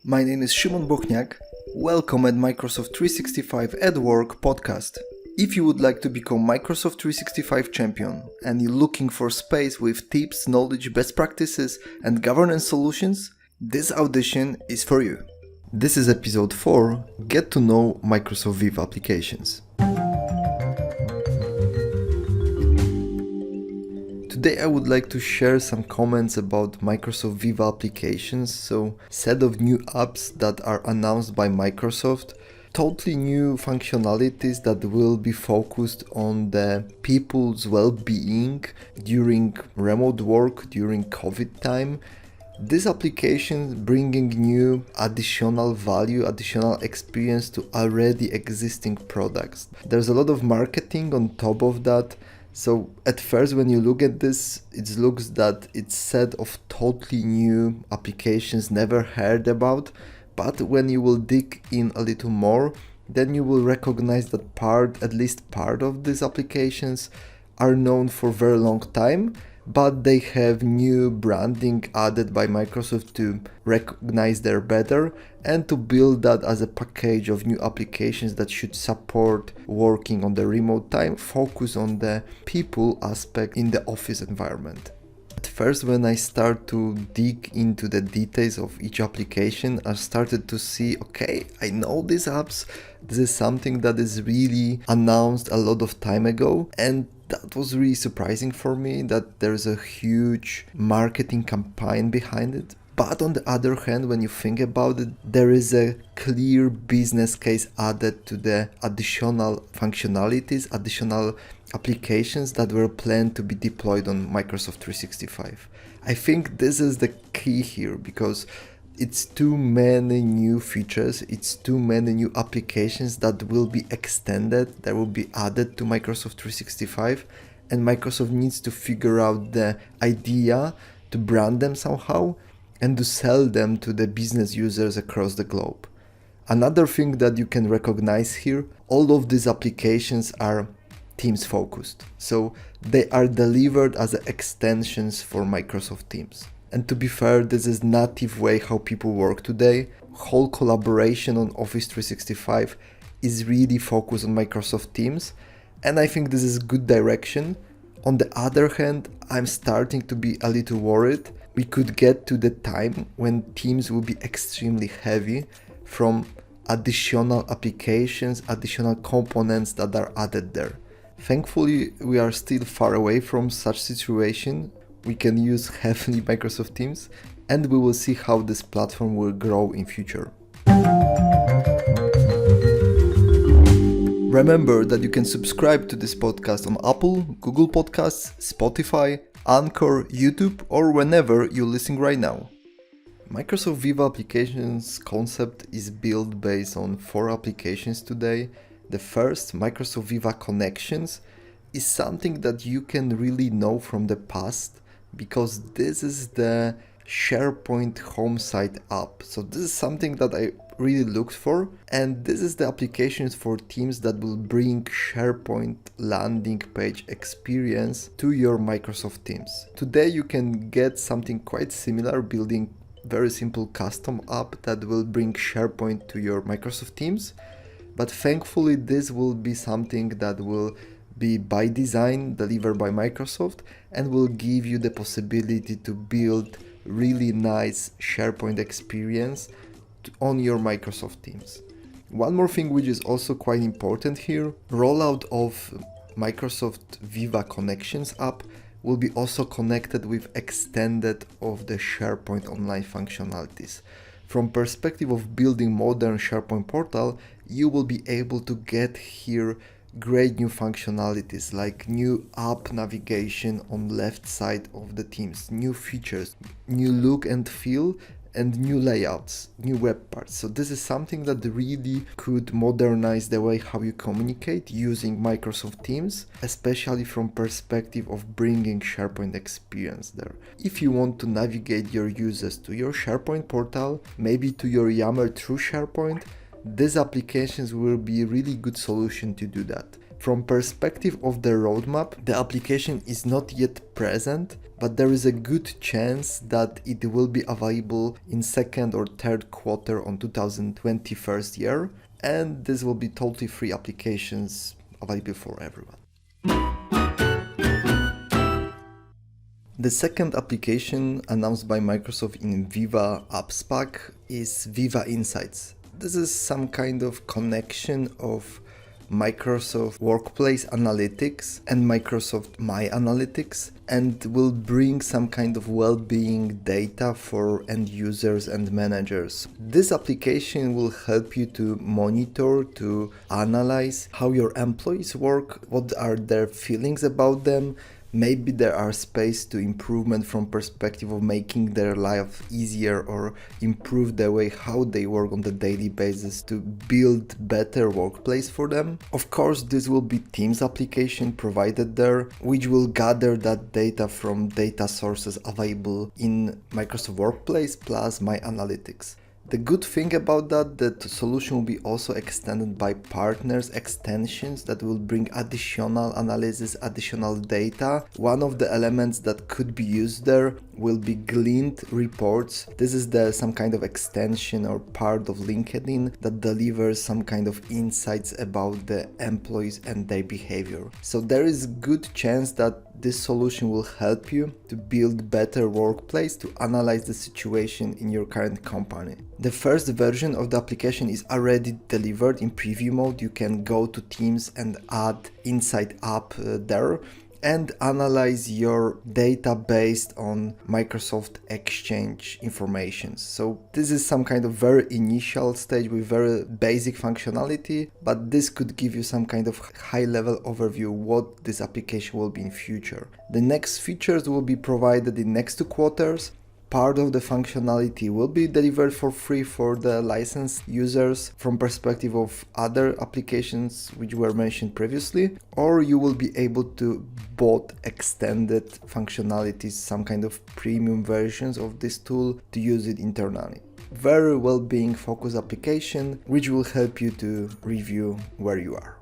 My name is Szymon Bochniak. Welcome at Microsoft 365 at Work podcast. If you would like to become Microsoft 365 champion and you're looking for space with tips, knowledge, best practices, and governance solutions, this audition is for you. This is episode 4, Get to know Microsoft Viva applications. Today I would like to share some comments about Microsoft Viva applications, so set of new apps that are announced by Microsoft, totally new functionalities that will be focused on the people's well-being during remote work, during COVID time. This application bringing new additional value, additional experience to already existing products. There's a lot of marketing on top of that. So at first when you look at this, it looks that it's set of totally new applications never heard about. But when you will dig in a little more, then you will recognize that at least part of these applications are known for a very long time, but they have new branding added by Microsoft to recognize them better and to build that as a package of new applications that should support working on the remote time, focus on the people aspect in the office environment. At first, when I start to dig into the details of each application, I started to see, okay, I know these apps. This is something that is really announced a lot of time ago, and that was really surprising for me that there's a huge marketing campaign behind it. But on the other hand, when you think about it, there is a clear business case added to the additional functionalities, additional applications that were planned to be deployed on Microsoft 365. I think this is the key here because it's too many new features, it's too many new applications that will be extended, that will be added to Microsoft 365, and Microsoft needs to figure out the idea to brand them somehow and to sell them to the business users across the globe. Another thing that you can recognize here, all of these applications are Teams focused. So they are delivered as extensions for Microsoft Teams. And to be fair, this is native way how people work today. Whole collaboration on Office 365 is really focused on Microsoft Teams. And I think this is good direction. On the other hand, I'm starting to be a little worried. We could get to the time when Teams will be extremely heavy from additional applications, additional components that are added there. Thankfully, we are still far away from such situation. We can use heavily Microsoft Teams, and we will see how this platform will grow in future. Remember that you can subscribe to this podcast on Apple, Google Podcasts, Spotify, Anchor, YouTube, or whenever you're listening right now. Microsoft Viva Applications concept is built based on 4 applications today. The first, Microsoft Viva Connections, is something that you can really know from the past because this is the SharePoint home site app. So this is something that I really looked for, and this is the applications for Teams that will bring SharePoint landing page experience to your Microsoft Teams. Today you can get something quite similar, building very simple custom app that will bring SharePoint to your Microsoft Teams, but thankfully this will be something that will be by design delivered by Microsoft and will give you the possibility to build really nice SharePoint experience on your Microsoft Teams. One more thing which is also quite important here, rollout of Microsoft Viva Connections app will be also connected with extended of the SharePoint Online functionalities. From perspective of building modern SharePoint portal, you will be able to get here great new functionalities like new app navigation on left side of the Teams, new features, new look and feel, and new layouts, new web parts. So this is something that really could modernize the way how you communicate using Microsoft Teams, especially from perspective of bringing SharePoint experience there. If you want to navigate your users to your SharePoint portal, maybe to your Yammer through SharePoint, these applications will be a really good solution to do that. From perspective of the roadmap, the application is not yet present, but there is a good chance that it will be available in second or third quarter on 2021 year, and this will be totally free applications available for everyone. The second application announced by Microsoft in Viva Apps Pack is Viva Insights. This is some kind of connection of Microsoft Workplace Analytics and Microsoft My Analytics, and will bring some kind of well-being data for end users and managers. This application will help you to monitor, to analyze how your employees work, what are their feelings about them. Maybe there are space to improvement from perspective of making their life easier or improve the way how they work on the daily basis to build better workplace for them. Of course, this will be Teams application provided there, which will gather that data from data sources available in Microsoft Workplace plus My Analytics. The good thing about that the solution will be also extended by partners extensions that will bring additional analysis, additional data. One of the elements that could be used there will be Glint reports. This is some kind of extension or part of LinkedIn that delivers some kind of insights about the employees and their behavior. So there is good chance that this solution will help you to build better workplace, to analyze the situation in your current company. The first version of the application is already delivered in preview mode. You can go to Teams and add Insight app there and analyze your data based on Microsoft Exchange information. So this is some kind of very initial stage with very basic functionality, but this could give you some kind of high level overview what this application will be in future. The next features will be provided in next 2 quarters. Part of the functionality will be delivered for free for the licensed users from perspective of other applications which were mentioned previously, or you will be able to bought extended functionalities, some kind of premium versions of this tool to use it internally. Very well-being focused application which will help you to review where you are.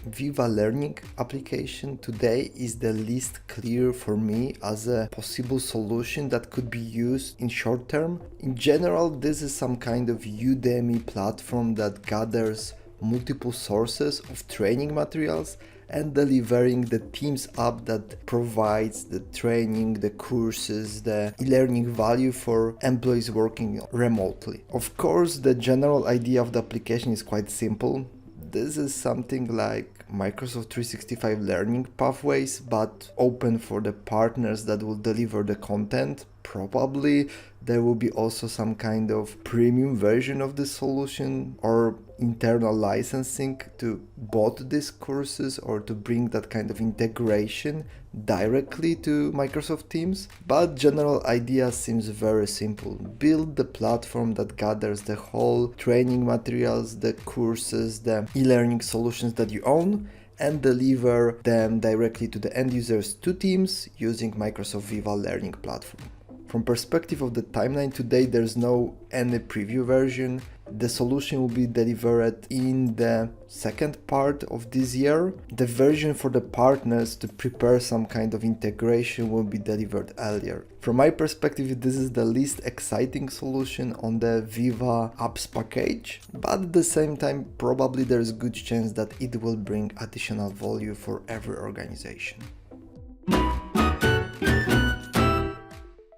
Viva Learning application today is the least clear for me as a possible solution that could be used in short term. In general, this is some kind of Udemy platform that gathers multiple sources of training materials and delivering the Teams app that provides the training, the courses, the e-learning value for employees working remotely. Of course, the general idea of the application is quite simple. This is something like Microsoft 365 learning pathways, but open for the partners that will deliver the content. Probably there will be also some kind of premium version of the solution or internal licensing to bought these courses or to bring that kind of integration directly to Microsoft Teams. But general idea seems very simple. Build the platform that gathers the whole training materials, the courses, the e-learning solutions that you own, and deliver them directly to the end users to Teams using Microsoft Viva Learning platform. From perspective of the timeline today, there's no any preview version. The solution will be delivered in the second part of this year. The version for the partners to prepare some kind of integration will be delivered earlier. From my perspective, this is the least exciting solution on the Viva Apps package, but at the same time, probably there's a good chance that it will bring additional value for every organization.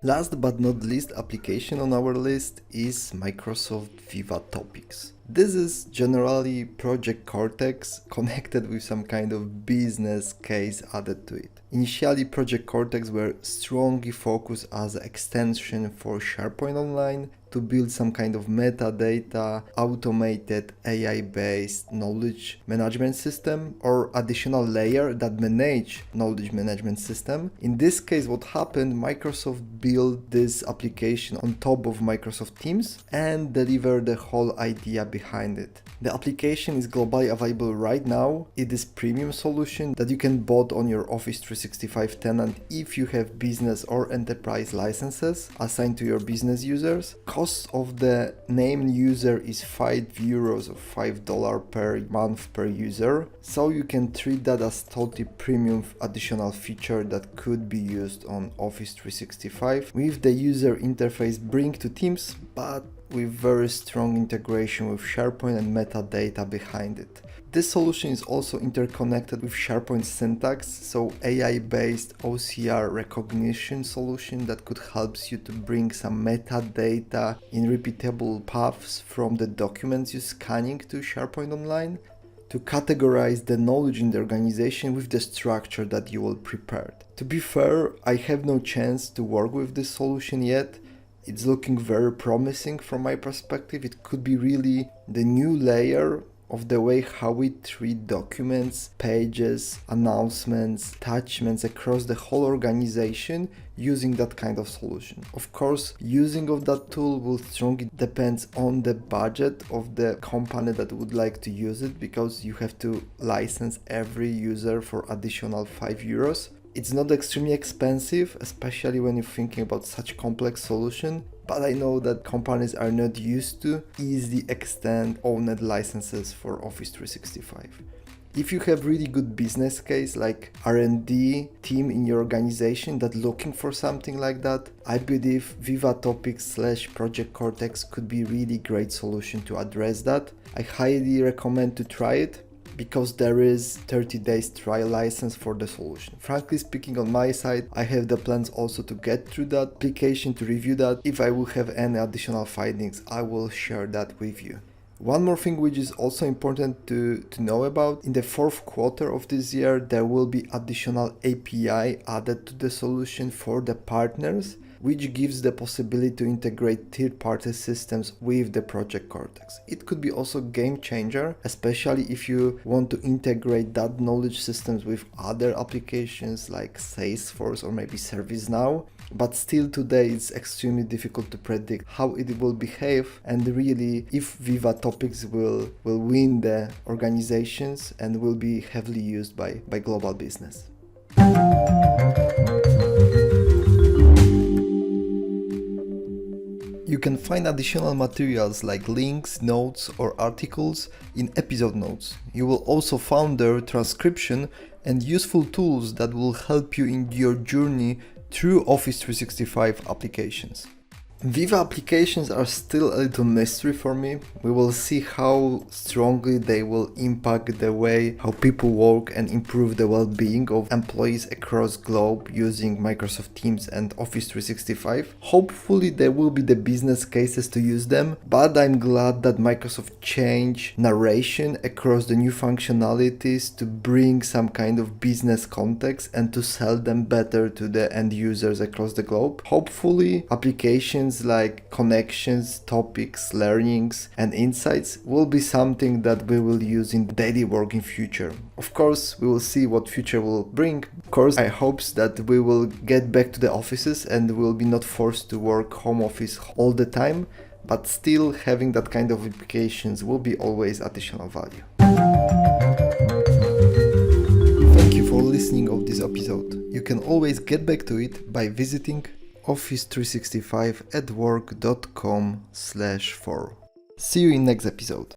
Last but not least application on our list is Microsoft Viva Topics. This is generally Project Cortex connected with some kind of business case added to it. Initially, Project Cortex were strongly focused as an extension for SharePoint Online to build some kind of metadata, automated AI-based knowledge management system or additional layer that manage knowledge management system. In this case, what happened, Microsoft built this application on top of Microsoft Teams and delivered the whole idea behind it. The application is globally available right now. It is premium solution that you can bought on your Office 365 tenant if you have business or enterprise licenses assigned to your business users. Cost cost of the named user is €5 or $5 per month per user, so you can treat that as totally premium additional feature that could be used on Office 365 with the user interface bring to Teams, but with very strong integration with SharePoint and metadata behind it. This solution is also interconnected with SharePoint Syntax, so AI-based OCR recognition solution that could help you to bring some metadata in repeatable paths from the documents you're scanning to SharePoint Online, to categorize the knowledge in the organization with the structure that you will prepare. To be fair, I have no chance to work with this solution yet. It's looking very promising from my perspective. It could be really the new layer of the way how we treat documents, pages, announcements, attachments across the whole organization using that kind of solution. Of course, using of that tool will strongly depend on the budget of the company that would like to use it, because you have to license every user for additional €5. It's not extremely expensive, especially when you're thinking about such complex solution, but I know that companies are not used to easily extend owned licenses for Office 365. If you have really good business case like R&D team in your organization that looking for something like that, I believe Viva Topics / Project Cortex could be really great solution to address that. I highly recommend to try it, because there is 30 days trial license for the solution. Frankly speaking, on my side, I have the plans also to get through that application to review that. If I will have any additional findings, I will share that with you. One more thing which is also important to know about, in the fourth quarter of this year, there will be additional API added to the solution for the partners, which gives the possibility to integrate third-party systems with the Project Cortex. It could be also a game changer, especially if you want to integrate that knowledge systems with other applications like Salesforce or maybe ServiceNow. But still today it's extremely difficult to predict how it will behave, and really if Viva Topics will win the organizations and will be heavily used by global business. You can find additional materials like links, notes, or articles in episode notes. You will also find their transcription and useful tools that will help you in your journey through Office 365 applications. Viva applications are still a little mystery for me. We will see how strongly they will impact the way how people work and improve the well-being of employees across globe using Microsoft Teams and Office 365. Hopefully there will be the business cases to use them, but I'm glad that Microsoft changed narration across the new functionalities to bring some kind of business context and to sell them better to the end users across the globe. Hopefully applications like connections, topics, learnings, and insights will be something that we will use in daily work in future. Of course, we will see what future will bring. Of course, I hope that we will get back to the offices and will be not forced to work home office all the time, but still having that kind of applications will be always additional value. Thank you for listening of this episode. You can always get back to it by visiting office365atwork.com/4. See you in next episode.